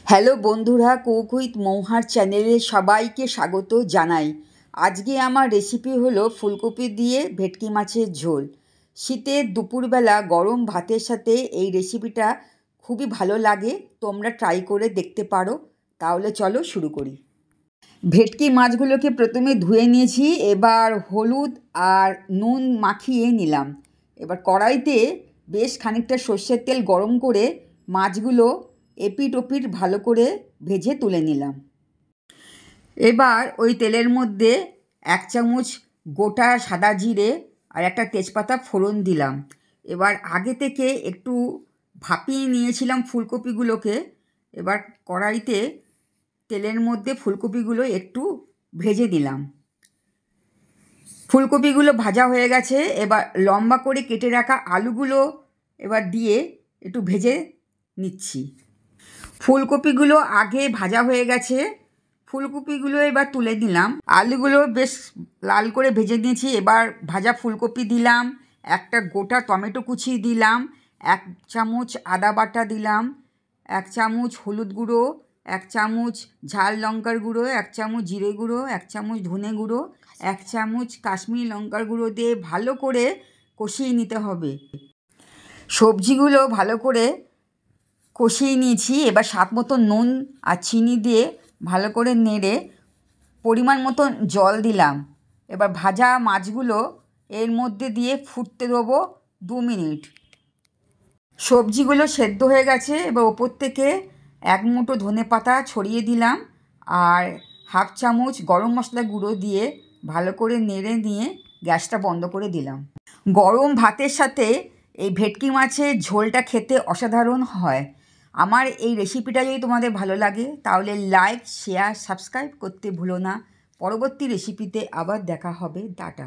Hello বন্ধুরা, cook with মৌহার চ্যানেলে সবাইকে স্বাগত জানাই। আজকে আমার রেসিপি হলো ফুলকপি দিয়ে ভেটকি মাছের ঝোল। শীতের দুপুরবেলা গরম ভাতের সাথে এই রেসিপিটা খুবই ভালো লাগে, তোমরা ট্রাই করে দেখতে পারো। তাহলে চলো শুরু করি। ভেটকি মাছগুলোকে প্রথমে ধুয়ে নিয়েছি, এবার হলুদ আর নুন মাখিয়ে নিলাম। এবার কড়াইতে বেশ খানিকটা সর্ষের তেল গরম করে মাছগুলো এপিট ওপিট ভালো করে ভেজে তুলে নিলাম। এবার ওই তেলের মধ্যে 1 চামচ গোটা সাদা জিরে আর একটা তেজপাতা ফোড়ন দিলাম। এবার আগে থেকে একটু ভাপিয়ে নিয়েছিলাম ফুলকপিগুলোকে। এবার কড়াইতে তেলের মধ্যে ফুলকপিগুলো একটু ভেজে দিলাম। ফুলকপিগুলো ভাজা হয়ে গেছে, এবার লম্বা করে কেটে রাখা আলুগুলো এবার দিয়ে একটু ভেজে নিচ্ছি। ফুলকপিগুলো আগে ভাজা হয়ে গেছে, ফুলকপিগুলো এবার তুলে দিলাম। আলুগুলো বেশ লাল করে ভেজে নিয়েছি। এবার ভাজা ফুলকপি দিলাম, একটা গোটা টমেটো কুচি দিলাম, 1 চামচ আদা বাটা দিলাম, 1 চামচ হলুদ গুঁড়ো, 1 চামচ ঝাল লঙ্কার গুঁড়ো, 1 চামচ জিরে গুঁড়ো, 1 চামচ ধনে গুঁড়ো, 1 চামচ কাশ্মীরি লঙ্কার গুঁড়ো দিয়ে ভালো করে কষিয়ে নিতে হবে। সবজিগুলো ভালো করে কষিয়ে নিয়েছি। এবার স্বাদ মতো নুন আর চিনি দিয়ে ভালো করে নেড়ে পরিমাণ মতো জল দিলাম। এবার ভাজা মাছগুলো এর মধ্যে দিয়ে ফুটতে দেবো 2 মিনিট। সবজিগুলো সেদ্ধ হয়ে গেছে, এবার ওপর থেকে 1 মুঠো ধনেপাতা ছড়িয়ে দিলাম আর 1/2 চামচ গরম মশলা গুঁড়ো দিয়ে ভালো করে নেড়ে নিয়ে গ্যাসটা বন্ধ করে দিলাম। গরম ভাতের সাথে এই ভেটকি মাছের ঝোলটা খেতে অসাধারণ হয়। আমার এই রেসিপিটা যদি তোমাদের ভালো লাগে তাহলে লাইক, শেয়ার, সাবস্ক্রাইব করতে ভুলো না। পরবর্তী রেসিপিতে আবার দেখা হবে। টাটা।